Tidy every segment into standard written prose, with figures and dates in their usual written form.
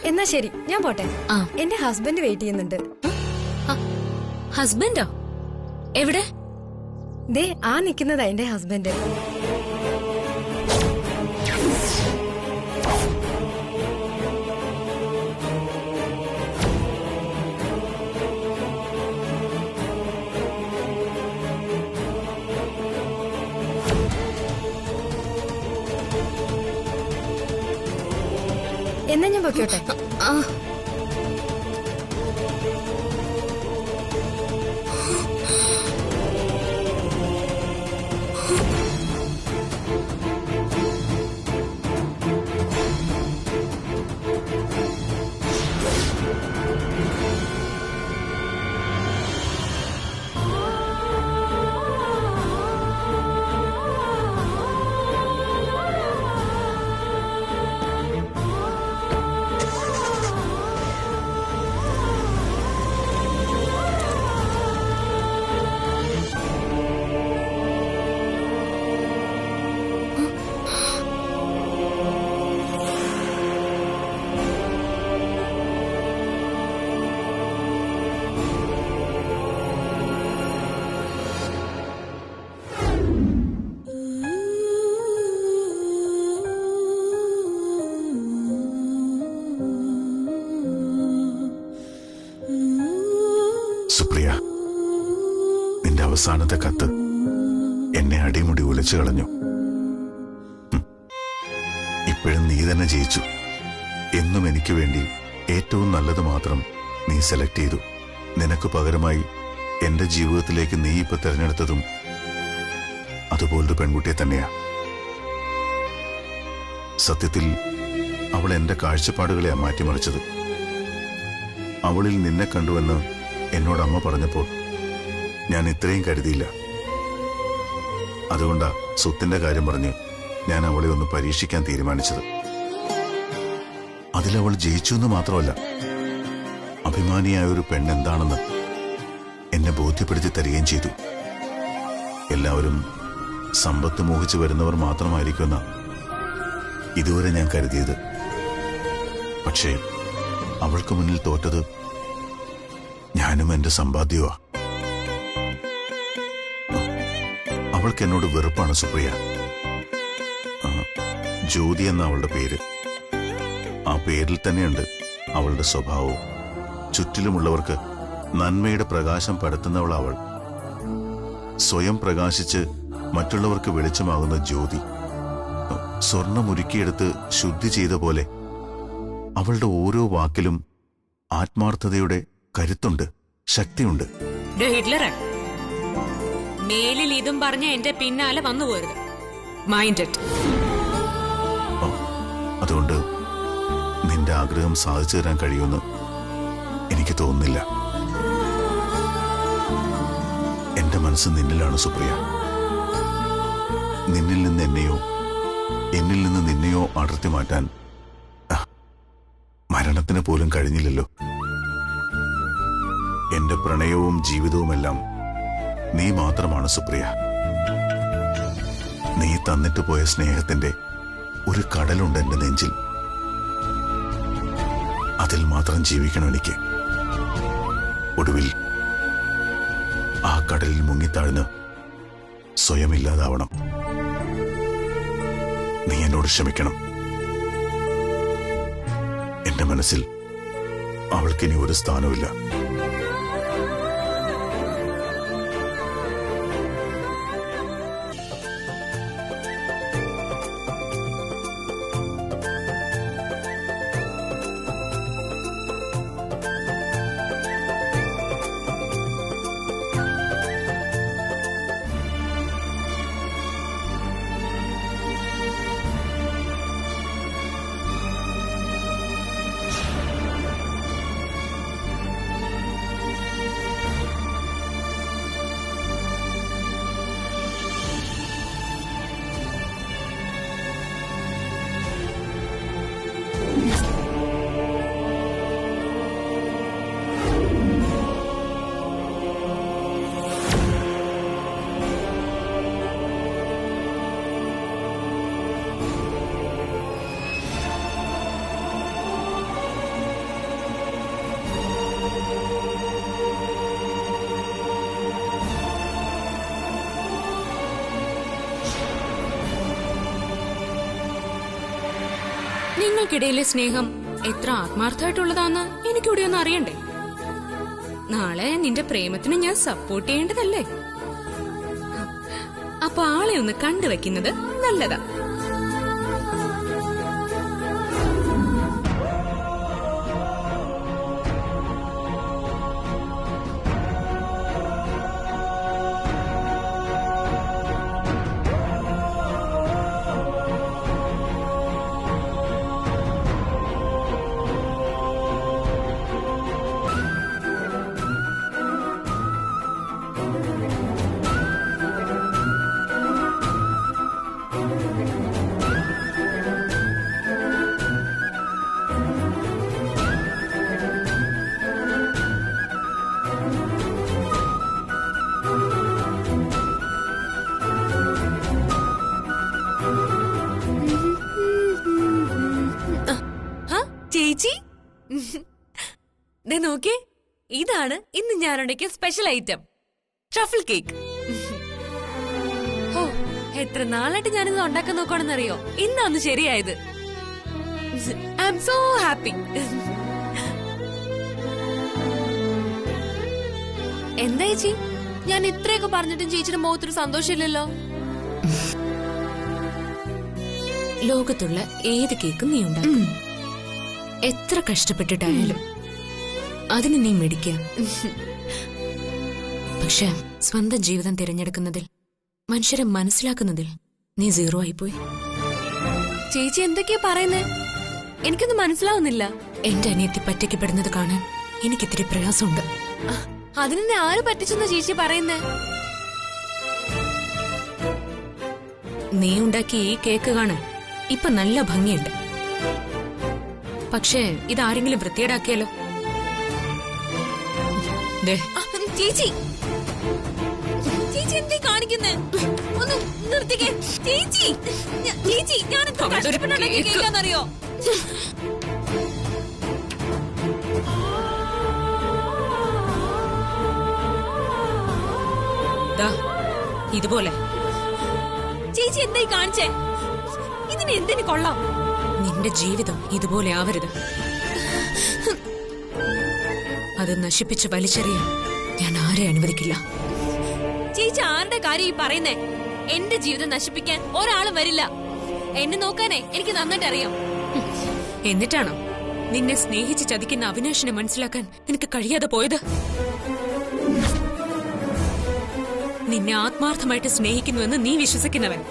എന്നാ ശരി, ഞാൻ പോട്ടെ. എന്റെ ഹസ്ബൻഡ് വെയിറ്റ് ചെയ്യുന്നുണ്ട്. ഹസ്ബൻഡോ? എവിടെ? ദേ ആ നിക്കുന്നതാ എന്റെ ഹസ്ബൻഡ്. എന്നാ ഞാൻ പൊക്കോട്ടെ. സുപ്രിയ, നിന്റെ അവസാനത്തെ കത്ത് എന്നെ അടിമുടി ഉലച്ചു കളഞ്ഞു. ഇപ്പോഴും നീ തന്നെ ജയിച്ചു. എന്നും എനിക്ക് വേണ്ടി ഏറ്റവും നല്ലത് മാത്രം നീ സെലക്ട് ചെയ്തു. നിനക്ക് പകരമായി എന്റെ ജീവിതത്തിലേക്ക് നീ ഇപ്പൊ തിരഞ്ഞെടുത്തതും അതുപോലൊരു പെൺകുട്ടിയെ തന്നെയാ. സത്യത്തിൽ അവൾ എന്റെ കാഴ്ചപ്പാടുകളെയാ മാറ്റിമറിച്ചത്. അവളിൽ നിന്നെ കണ്ടുവെന്ന് എന്നോട് അമ്മ പറഞ്ഞപ്പോൾ ഞാൻ ഇത്രയും കരുതിയില്ല. അതുകൊണ്ടാ സ്വത്തിന്റെ കാര്യം പറഞ്ഞ് ഞാൻ അവളെ ഒന്ന് പരീക്ഷിക്കാൻ തീരുമാനിച്ചത്. അതിലവൾ ജയിച്ചു എന്ന് മാത്രമല്ല, അഭിമാനിയായ ഒരു പെണ്ണെന്താണെന്ന് എന്നെ ബോധ്യപ്പെടുത്തി തരികയും ചെയ്തു. എല്ലാവരും സമ്പത്ത് മോഹിച്ചു വരുന്നവർ മാത്രമായിരിക്കുമെന്ന ഇതുവരെ ഞാൻ കരുതിയത്. പക്ഷേ അവൾക്ക് മുന്നിൽ തോറ്റത് ഞാനും എന്റെ സമ്പാദ്യവാ. അവൾക്ക് എന്നോട് വെറുപ്പാണ് സുപ്രിയ. ജ്യോതി എന്ന അവളുടെ പേര്. ആ പേരിൽ തന്നെയുണ്ട് അവളുടെ സ്വഭാവവും. ചുറ്റിലുമുള്ളവർക്ക് നന്മയുടെ പ്രകാശം പരത്തുന്നവൾ അവൾ. സ്വയം പ്രകാശിച്ച് മറ്റുള്ളവർക്ക് വെളിച്ചമാകുന്ന ജ്യോതി. സ്വർണ്ണമുരുക്കിയെടുത്ത് ശുദ്ധി ചെയ്ത പോലെ അവളുടെ ഓരോ വാക്കിലും ആത്മാർത്ഥതയുടെ കരുത്തുണ്ട്, ശക്തിയുണ്ട്. ഹിറ്റ്ലറെ, മേലിൽ ഇതും പറഞ്ഞ എന്റെ പിന്നാലെ വന്നു പോരുത്. Mind it. അതുകൊണ്ട് നിന്റെ ആഗ്രഹം സാധിച്ചു തരാൻ കഴിയുമെന്ന് എനിക്ക് തോന്നുന്നില്ല. എന്റെ മനസ്സ് നിന്നിലാണ് സുപ്രിയ. നിന്നിൽ നിന്ന് എന്നെയോ എന്നിൽ നിന്ന് നിന്നെയോ അടർത്തി മാറ്റാൻ മരണത്തിന് പോലും കഴിഞ്ഞില്ലല്ലോ. എന്റെ പ്രണയവും ജീവിതവുമെല്ലാം നീ മാത്രമാണ് സുപ്രിയ. നീ തന്നിട്ട് പോയ സ്നേഹത്തിന്റെ ഒരു കടലുണ്ട് എന്റെ നെഞ്ചിൽ. അതിൽ മാത്രം ജീവിക്കണം എനിക്ക്. ഒടുവിൽ ആ കടലിൽ മുങ്ങിത്താഴ്ന്ന് സ്വയം ഇല്ലാതാവണം. നീ എന്നോട് ക്ഷമിക്കണം. എന്റെ മനസ്സിൽ അവൾക്കിനി ഒരു സ്ഥാനമില്ല. നിങ്ങൾക്കിടയിലെ സ്നേഹം എത്ര ആത്മാർത്ഥമായിട്ടുള്ളതാന്ന് എനിക്കൂടെ ഒന്ന് അറിയണ്ടേ? നാളെ നിന്റെ പ്രേമത്തിന് ഞാൻ സപ്പോർട്ട് ചെയ്യേണ്ടതല്ലേ? അപ്പൊ ആളെ ഒന്ന് കണ്ടുവെക്കുന്നത് നല്ലതാ. ചേച്ചി നോക്കിയേ, ഇതാണ് ഇന്ന് ഞാനുണ്ടാക്കിയ സ്പെഷ്യൽ ഐറ്റം, ട്രഫിൾ കേക്ക്. ഓ, എത്ര നാളായിട്ട് ഞാനിത് ഉണ്ടാക്കാൻ നോക്കണമെന്നറിയോ? ഇന്നാണ് ശരിയായത്. I am so happy. എന്താ ചേച്ചി, ഞാൻ ഇത്രയൊക്കെ പറഞ്ഞിട്ടും ചേച്ചിയുടെ മുഖത്തൊരു സന്തോഷമില്ലല്ലോ? ലോകത്തുള്ള ഏത് കേക്കും നീ ഉണ്ടാക്കും, എത്ര കഷ്ടപ്പെട്ടിട്ടായാലും അതിന് നീ മേടിക്കാം. പക്ഷെ സ്വന്തം ജീവിതം തിരഞ്ഞെടുക്കുന്നതിൽ, മനുഷ്യരെ മനസ്സിലാക്കുന്നതിൽ നീ സീറോ ആയിപ്പോയി. ചേച്ചി എന്തൊക്കെയാ പറയുന്നേ? എനിക്കൊന്നും മനസ്സിലാവുന്നില്ല. എന്റെ അനിയത്തി പറ്റിക്കപ്പെടുന്നത് കാണാൻ എനിക്കിത്തിരി പ്രയാസമുണ്ട്. അതിനെ ആര് പറ്റിച്ചെന്ന ചേച്ചി പറയുന്നേ? നീ ഉണ്ടാക്കിയ ഈ കേക്ക് കാണാൻ ഇപ്പൊ നല്ല ഭംഗിയുണ്ട്. പക്ഷേ ഇതാരെങ്കിലും വൃത്തിയേടാക്കിയാലോ? ചേച്ചി, ചേച്ചി എന്തേ കാണിക്കുന്നേ? ഒന്ന് നിർത്തിക്കേ ചേച്ചി. ചേച്ചി, ഞാൻ കേൾക്കാന്നറിയോ? ഇതുപോലെ ചേച്ചി എന്തായി കാണിച്ചേ? ഇതിന് എന്തിനു കൊള്ളാം? നിന്റെ ജീവിതം ഇതുപോലെ ആവരുത്. അത് നശിപ്പിച്ച് വലിച്ചെറിയാൻ ഞാൻ ആരെ അനുവദിക്കില്ല. ചേച്ചി ആരുടെ കാര്യം ഈ പറയുന്നേ? എന്റെ ജീവിതം നശിപ്പിക്കാൻ ഒരാളും വരില്ല. എന്നെ നോക്കാനേ എനിക്ക് നന്നായിട്ട് അറിയാം. എന്നിട്ടാണോ നിന്നെ സ്നേഹിച്ച് ചതിക്കുന്ന അവിനാശിനെ മനസ്സിലാക്കാൻ നിനക്ക് കഴിയാതെ പോയത്? നിന്നെ ആത്മാർത്ഥമായിട്ട് സ്നേഹിക്കുന്നുവെന്ന് നീ വിശ്വസിക്കുന്നവൻ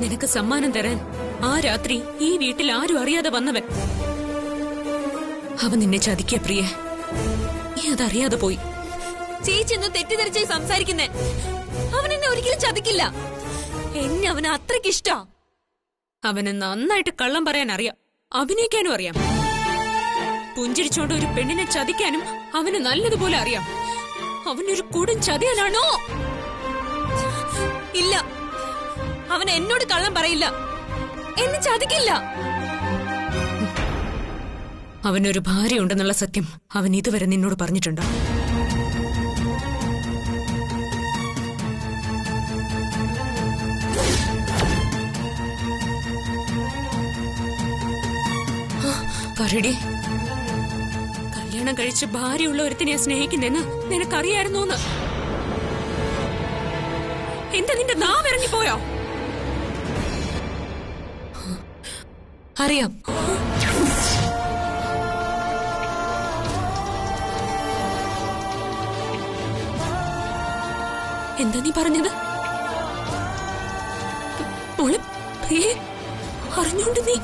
നിനക്ക് സമ്മാനം തരാൻ ആ രാത്രി ഈ വീട്ടിൽ ആരും അറിയാതെ വന്നവൻ, അവൻ നിന്നെ ചതിക്കുക പ്രിയ. നീ അതറിയാതെ പോയി. ചേച്ചി എന്ന് തെറ്റിദ്ധരിച്ചായി സംസാരിക്കുന്നേ. അവൻ എന്നെ ഒരിക്കലും ചതിക്കില്ല. എന്നെ അവന് അത്രയ്ക്ക് ഇഷ്ടാ. അവന് നന്നായിട്ട് കള്ളം പറയാൻ അറിയാം, അഭിനയിക്കാനും അറിയാം. പുഞ്ചിരിച്ചോണ്ട് ഒരു പെണ്ണിനെ ചതിക്കാനും അവന് നല്ലതുപോലെ അറിയാം. അവനൊരു കൊടും ചതിയനാണോ? ഇല്ല, അവൻ എന്നോട് കള്ളം പറയില്ല, എന്നെ ചതിക്കില്ല. അവനൊരു ഭാര്യ ഉണ്ടെന്നുള്ള സത്യം അവൻ ഇതുവരെ നിന്നോട് പറഞ്ഞിട്ടുണ്ടോ? പറയടി, കല്യാണം കഴിച്ച് ഭാര്യയുള്ള ഒരുത്തിനെ സ്നേഹിക്കുന്നെന്ന് നിനക്കറിയായിരുന്നോന്ന്? എന്താ നിന്റെ നാവ് ഇറങ്ങിപ്പോയോ? അറിയാം. എന്താ നീ പറഞ്ഞത്? മോളെ പ്രിയേ, അറിഞ്ഞോണ്ട് നീ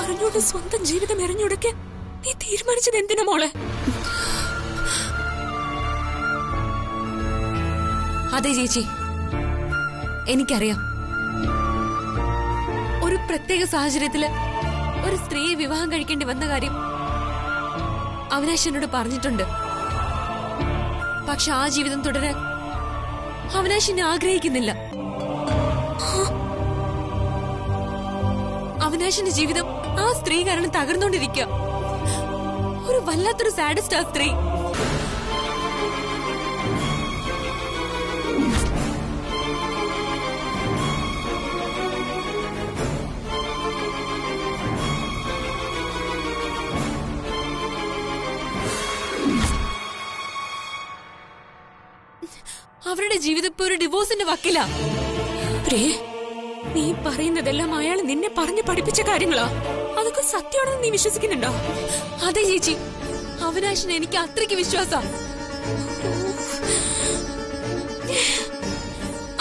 അറിഞ്ഞോണ്ട് സ്വന്തം ജീവിതം എറിഞ്ഞുടക്കാൻ നീ തീരുമാനിച്ചത് എന്തിനാ മോളെ? അതെ ചേച്ചി, എനിക്കറിയാം. ഒരു പ്രത്യേക സാഹചര്യത്തില് ഒരു സ്ത്രീയെ വിവാഹം കഴിക്കേണ്ടി വന്ന കാര്യം അവിനാശ് എന്നോട് പറഞ്ഞിട്ടുണ്ട്. പക്ഷെ ആ ജീവിതം തുടരാൻ അവിനാശിനെ ആഗ്രഹിക്കുന്നില്ല. അവിനാശിന്റെ ജീവിതം ആ സ്ത്രീ കാരണം തകർന്നുകൊണ്ടിരിക്കുക. ഒരു വല്ലാത്തൊരു സാഡിസ്റ്റ് ആ സ്ത്രീ. അവരുടെ ജീവിതം ഇപ്പൊ ഒരു ഡിവോഴ്സിന്റെ വക്കിലാ. പ്രേ, നീ പറയുന്നതെല്ലാം അയാൾ നിന്നെ പറഞ്ഞു പഠിപ്പിച്ച കാര്യങ്ങളാ. അതൊക്കെ സത്യമാണെന്ന് നീ വിശ്വസിക്കുന്നുണ്ടോ? അതെ ചേച്ചി, അവിനാശിന് എനിക്ക് അത്രയ്ക്ക് വിശ്വാസം.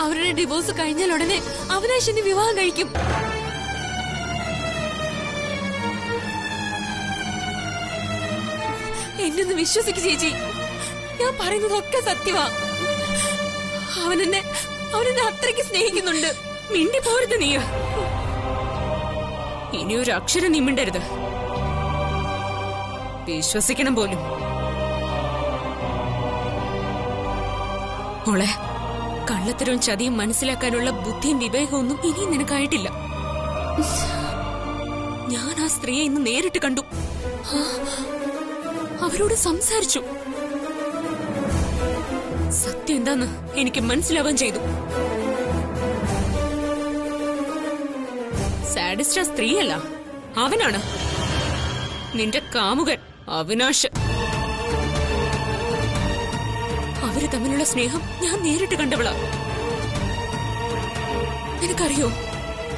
അവരുടെ ഡിവോഴ്സ് കഴിഞ്ഞാൽ ഉടനെ അവിനാശിന് വിവാഹം കഴിക്കും. എന്നൊന്ന് വിശ്വസിക്ക് ചേച്ചി, ഞാൻ പറയുന്നതൊക്കെ സത്യമാ. അവനെന്നെ അത്രയ്ക്ക് സ്നേഹിക്കുന്നുണ്ട്. മിണ്ടി പോരുത് നീ. ഇനിയൊരു അക്ഷരം നീ മിണ്ടരുത്. വിശ്വസിക്കണം പോലും. മോളെ, കള്ളത്തരവും ചതിയും മനസ്സിലാക്കാനുള്ള ബുദ്ധിയും വിവേകവും ഒന്നും ഇനിയും നിനക്കായിട്ടില്ല. ഞാൻ ആ സ്ത്രീയെ ഇന്ന് നേരിട്ട് കണ്ടു. അവരോട് സംസാരിച്ചു. സത്യം എന്താന്ന് എനിക്ക് മനസ്സിലാവാൻ ചെയ്തു. സാഡിസ്റ്റ് സ്ത്രീയല്ല, അവനാണ് നിന്റെ കാമുകൻ അവിനാശ്. അവര് തമ്മിലുള്ള സ്നേഹം ഞാൻ നേരിട്ട് കണ്ടവളാ. നിനക്കറിയോ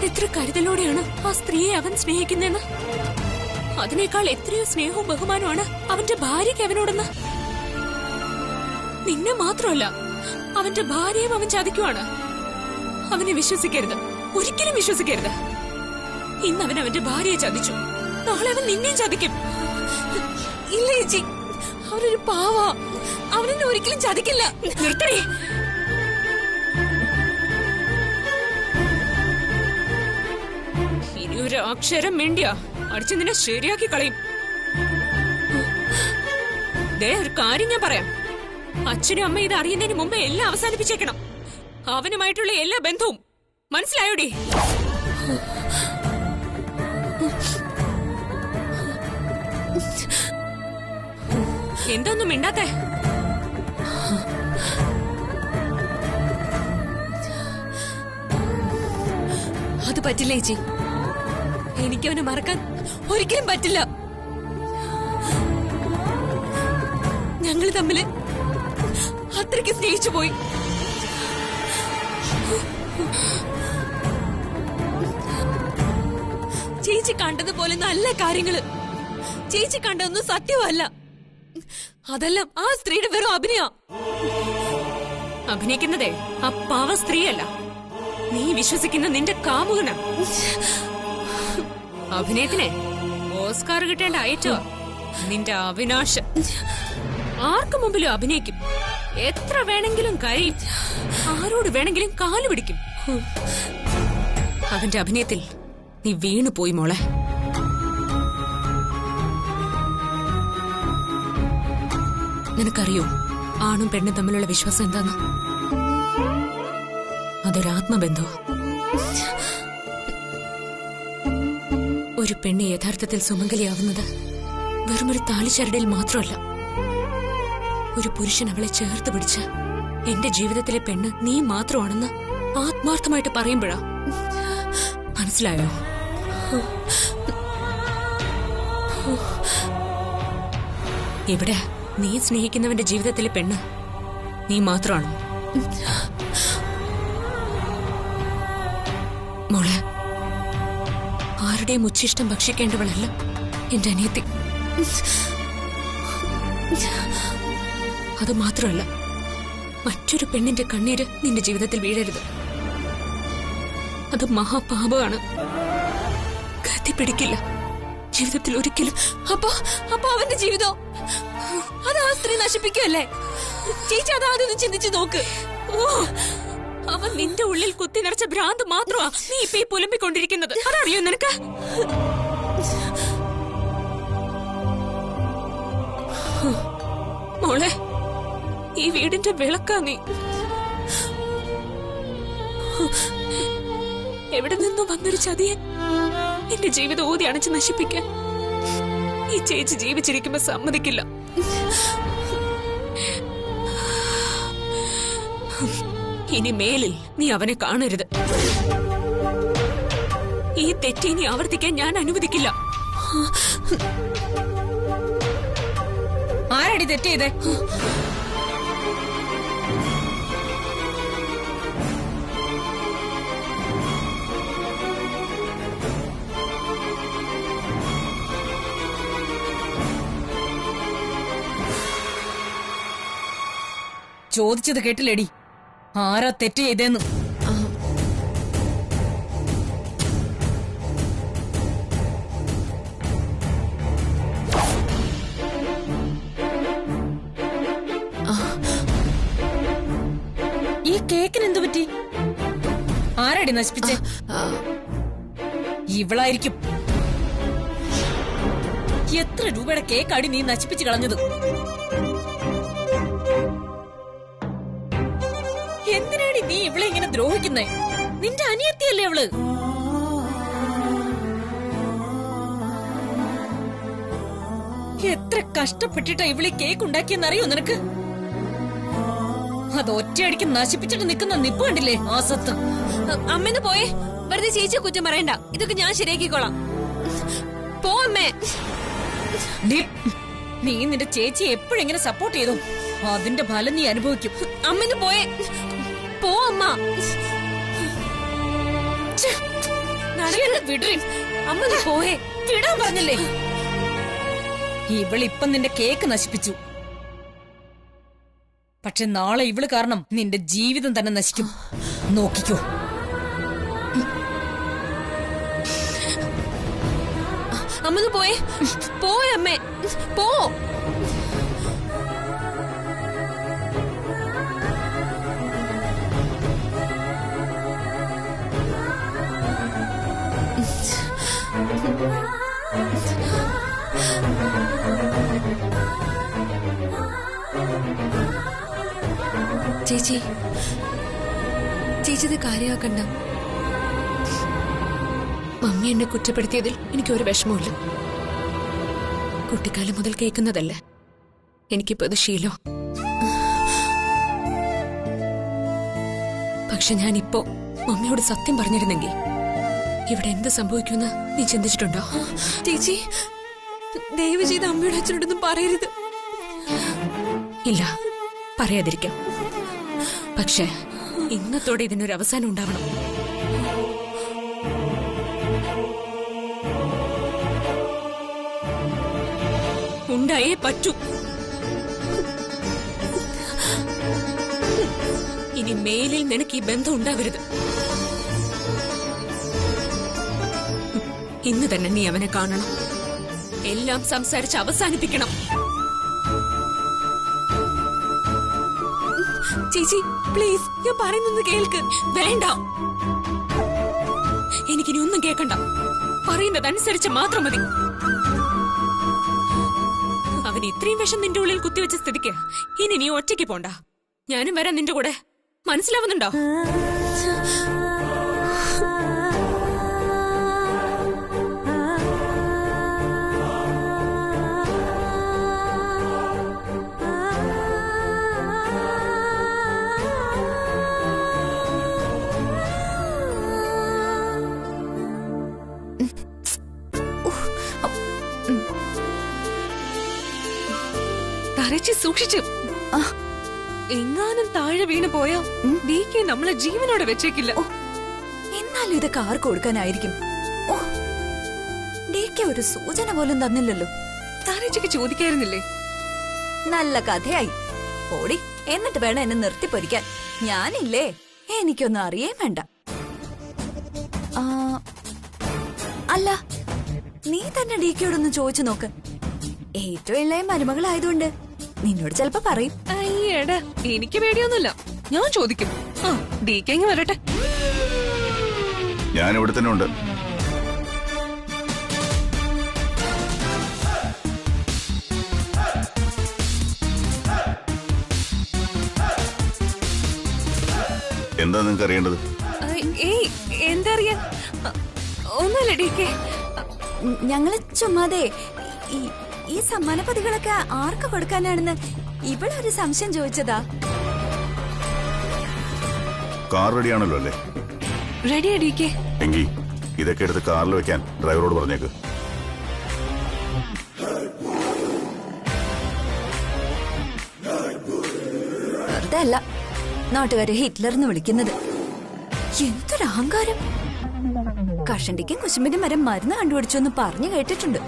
എത്ര കരുതലോടെയാണ് ആ സ്ത്രീയെ അവൻ സ്നേഹിക്കുന്നതെന്ന്? അതിനേക്കാൾ എത്രയോ സ്നേഹവും ബഹുമാനമാണ് അവന്റെ ഭാര്യയ്ക്ക് അവനോടെന്ന്. നിന്നെ മാത്രമല്ല, അവന്റെ ഭാര്യയും അവൻ ചതിക്കുവാണ്. അവനെ വിശ്വസിക്കരുത്, ഒരിക്കലും വിശ്വസിക്കരുത്. ഇന്ന് അവൻ അവന്റെ ഭാര്യയെ ചതിച്ചു, നാളെ അവൻ നിന്നെയും ചതിക്കും. ഇല്ല ചേച്ചി, അവനൊരു പാവാ. അവനെന്നെ ഒരിക്കലും ചതിക്കില്ല. നിർത്തണേ. ഇനി ഒരു അക്ഷരം വേണ്ടിയാ അടിച്ച് നിന്നെ ശരിയാക്കി കളയും. ദേ, ഒരു കാര്യം ഞാൻ പറയാം. അച്ഛനും അമ്മ ഇത് അറിയുന്നതിന് മുമ്പേ എല്ലാം അവസാനിപ്പിച്ചേക്കണം. അവനുമായിട്ടുള്ള എല്ലാ ബന്ധവും. മനസ്സിലായോടി? എന്തൊന്നും മിണ്ടാത്തെ? അത് പറ്റില്ല ചേച്ചി, എനിക്കവനെ മറക്കാൻ ഒരിക്കലും പറ്റില്ല. ഞങ്ങൾ തമ്മില് അത്രയ്ക്ക് സ്നേഹിച്ചു പോയി. ചേച്ചി കണ്ടതുപോലെ നല്ല കാര്യങ്ങള് ചേച്ചി കണ്ടതൊന്നും സത്യമല്ല. അതെല്ലാം ആ സ്ത്രീയുടെ വെറും അഭിനയ. അഭിനയിക്കുന്നതേ ആ പാവ സ്ത്രീയല്ല, നീ വിശ്വസിക്കുന്ന നിന്റെ കാമുകന. അഭിനയത്തിനെ ഓസ്കാർ കിട്ടേണ്ട ഐറ്റോ നിന്റെ അവിനാശ്. ആർക്കു മുമ്പിലും അഭിനയിക്കും, എത്ര വേണമെങ്കിലും കരയും, ആരോട് വേണമെങ്കിലും കാലു പിടിക്കും. അവന്റെ അഭിനയത്തിൽ നീ വീണുപോയി മോളെ. നിനക്കറിയോ ആണും പെണ്ണും തമ്മിലുള്ള വിശ്വാസം എന്താന്ന്? അതൊരാത്മബന്ധോ. ഒരു പെണ്ണ് യഥാർത്ഥത്തിൽ സുമംഗലിയാവുന്നത് വെറുമൊരു താലിച്ചരടിൽ മാത്രമല്ല. ഒരു പുരുഷൻ അവളെ ചേർത്ത് പിടിച്ച് എന്റെ ജീവിതത്തിലെ പെണ്ണ് നീ മാത്രമാണെന്ന് ആത്മാർത്ഥമായിട്ട് പറയുമ്പോഴാ. മനസ്സിലായോ? ഇവിടെ നീ സ്നേഹിക്കുന്നവന്റെ ജീവിതത്തിലെ പെണ്ണ് നീ മാത്രമാണ്. മോളെ, ആരുടെയും ഉച്ഛിഷ്ടം ഭക്ഷിക്കേണ്ടവളല്ല എന്റെ അനിയത്തി. അത് മാത്രമല്ല, മറ്റൊരു പെണ്ണിന്റെ കണ്ണീര് നിന്റെ ജീവിതത്തിൽ വീഴരുത്. അത് മഹാപാപമാണ്. ഗതി പിടിക്കില്ല ജീവിതത്തിൽ ഒരിക്കലും. അപ്പൊ അവന്റെ ജീവിതം അത് ആ സ്ത്രീ നശിപ്പിക്കുമല്ലേ ചേച്ചി? അതാദ്യം ചിന്തിച്ചു നോക്ക്. അവൻ നിന്റെ ഉള്ളിൽ കുത്തി നിറച്ച ഭ്രാന്ത് മാത്രമാ നീ ഇപ്പൊ ഈ പുലമ്പിക്കൊണ്ടിരിക്കുന്നത്. അതറിയോ നിനക്ക്? മോളെ, ഈ വീടിന്റെ വിളക്കാ നീ. എവിടെ നിന്നും വന്നൊരു ചതിയെ എന്റെ ജീവിതം ഊതി അണച്ച് നശിപ്പിക്കാൻ ഈ ചേച്ചി ജീവിച്ചിരിക്കുമ്പോ സമ്മതിക്കില്ല. ഇനി മേലിൽ നീ അവനെ കാണരുത്. ഈ തെറ്റ് ഇനി ആവർത്തിക്കാൻ ഞാൻ അനുവദിക്കില്ല. ആരടി തെറ്റ് ചെയ്തേ? ചോദിച്ചത് കേട്ടില്ലേടി? ആരാ തെറ്റ് ചെയ്തേന്ന്? ഈ കേക്കിന് എന്തു പറ്റി? ആരാടി നശിപ്പിച്ചേ? ഇവളായിരിക്കും. എത്ര രൂപയുടെ കേക്കാടി നീ നശിപ്പിച്ചു കളഞ്ഞത്? എന്തിനാടി നീ ഇവളെ ഇങ്ങനെ ദ്രോഹിക്കുന്നേ? നിന്റെ അനിയത്തിയല്ലേ അവള്? എത്ര കഷ്ടപ്പെട്ടിട്ടാ ഇവളെ കേക്ക് ഉണ്ടാക്കിയെന്നറിയോ നിനക്ക്? അത് ഒറ്റയടിക്ക് നശിപ്പിച്ചിട്ട് നിൽക്കുന്ന നിപ്പ് കണ്ടില്ലേ? ആസത്ത്. അമ്മന്ന് പോയേ. വെറുതെ ചേച്ചിയെ കുറ്റം പറയണ്ട. ഇതൊക്കെ ഞാൻ ശരിയാക്കിക്കോളാം. പോ അമ്മേ. നീ നിന്റെ ചേച്ചിയെ എപ്പോഴെങ്ങനെ സപ്പോർട്ട് ചെയ്തു? അതിന്റെ ഫലം നീ അനുഭവിക്കും. അമ്മന്ന് പോയേ. പോ അമ്മ. അമ്മന്ന് പോയേ. വിടാൻ പറഞ്ഞില്ലേ? ഇവളിപ്പം നിന്റെ കേക്ക് നശിപ്പിച്ചു. പക്ഷെ നാളെ ഇവള് കാരണം നിന്റെ ജീവിതം തന്നെ നശിക്കും. നോക്കിക്കോ. അമ്മന്ന് പോയേ. പോയമ്മേ. പോ. ചേച്ചി, ചേച്ചി ഇത് കാര്യമാക്കണ്ട. മമ്മി എന്നെ കുറ്റപ്പെടുത്തിയതിൽ എനിക്കൊരു വിഷമമില്ല. കുട്ടിക്കാലം മുതൽ കേൾക്കുന്നതല്ലേ. എനിക്കിപ്പോ ഇത് ശീലം. പക്ഷെ ഞാനിപ്പോ മമ്മിയോട് സത്യം പറഞ്ഞിരുന്നെങ്കിൽ ഇവിടെ എന്ത് സംഭവിക്കുമെന്ന് നീ ചിന്തിച്ചിട്ടുണ്ടോ? ചേച്ചി, ദയവ് ചെയ്ത് അമ്മയോട് അച്ഛനോടൊന്നും പറയരുത്. ഇല്ല, പറയാതിരിക്കാം. പക്ഷെ ഇന്നത്തോടെ ഇതിനൊരു അവസാനം ഉണ്ടാവണം. ഉണ്ടായേ പറ്റൂ. ഇനി മേലിൽ നിനക്ക് ഈ ബന്ധം ഉണ്ടാവരുത്. ഇന്ന് തന്നെ നീ അവനെ കാണണം. എല്ലാം സംസാരിച്ച് അവസാനിപ്പിക്കണം. ചേച്ചി പ്ലീസ്, ഞാൻ പറയുന്നത് കേൾക്ക്. വേണ്ട, എനിക്കിനി ഒന്നും കേൾക്കണ്ട. പറയുന്നതനുസരിച്ച് മാത്രം മതി. അവൻ ഇത്രയും വിഷം നിന്റെ ഉള്ളിൽ കുത്തിവെച്ച സ്ഥിതിക്ക് ഇനി നീ ഒറ്റയ്ക്ക് പോണ്ട. ഞാനും വരാം നിന്റെ കൂടെ. മനസ്സിലാവുന്നുണ്ടോ? സൂക്ഷിച്ചു. എങ്ങാനും താഴെ വീണ് പോയാ ഡീക്കെ നമ്മളെ ജീവനോടെ വെച്ചേക്കില്ല. എന്നാലും ഇതൊക്കെ ആർക്ക് കൊടുക്കാനായിരിക്കും? ഡീക്കെ ഒരു സൂചന പോലും തന്നില്ലല്ലോ. താരേച്ചിക്ക് ചോദിക്കായിരുന്നില്ലേ? നല്ല കഥയായി. ഓടി, എന്നിട്ട് വേണം എന്നെ നിർത്തിപ്പൊരിക്കാൻ. ഞാനില്ലേ, എനിക്കൊന്നും അറിയേ വേണ്ട. അല്ല, നീ തന്നെ ഡീക്കയോടൊന്ന് ചോദിച്ചു നോക്ക്. ഏറ്റവും ഇളയ മരുമകളായതുകൊണ്ട് നിന്നോട് ചിലപ്പോ പറയും. അയ്യടാ, എനിക്ക് പേടിയൊന്നുമില്ല. ഞാൻ ചോദിക്കും. ഡീക്കെ വരട്ടെ. ഞാൻ ഇവിടെ തന്നെ ഉണ്ട്. എന്താ നിങ്ങൾക്ക് അറിയേണ്ടത്? എന്താ അറിയാൻ? ഒന്നുമില്ല ഡീക്കെ. ഞങ്ങള് ചുമ്മാതെ ഈ സമ്മാനപതികളൊക്കെ ആർക്ക് കൊടുക്കാനാണെന്ന് ഇവളൊരു സംശയം ചോദിച്ചതാ. കാർ റെഡിയാണല്ലോ അല്ലേ? റെഡിയാ ഡീക്കെ. എങ്കിൽ ഇതൊക്കെ എടുത്ത് കാറിൽ വെക്കാൻ ഡ്രൈവറോട് പറഞ്ഞേക്ക്. വെറുതെ അല്ല നാട്ടുകാരെ ഹിറ്റ്ലർന്ന് വിളിക്കുന്നത്. എന്തൊരു അഹങ്കാരം! കഷണ്ടിക്കും കുശുമ്പിനും വരെ മരുന്ന് കണ്ടുപിടിച്ചു എന്ന് പറഞ്ഞു കേട്ടിട്ടുണ്ട്.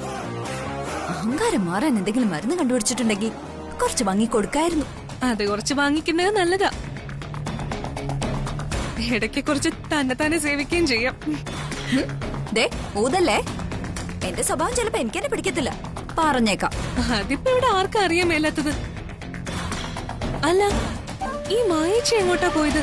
അഹങ്കാരം മാറാൻ എന്തെങ്കിലും മരുന്ന് കണ്ടുപിടിച്ചിട്ടുണ്ടെങ്കിൽ കുറച്ച് വാങ്ങി കൊടുക്കായിരുന്നു. അത് കുറച്ച് വാങ്ങിക്കുന്നത് നല്ലതാ. ഇടയ്ക്ക് കുറച്ച് തന്നെ സേവിക്കുകയും ചെയ്യാം. ദേ ഊതല്ലേ, എന്റെ സ്വഭാവം ചിലപ്പോ എനിക്ക് തന്നെ പിടിക്കത്തില്ല, പറഞ്ഞേക്കാം. അതിപ്പോ ഇവിടെ ആർക്കും അറിയാൻ മേലാത്തത്. അല്ല, ഈ മായേച്ചി എങ്ങോട്ടാ പോയത്?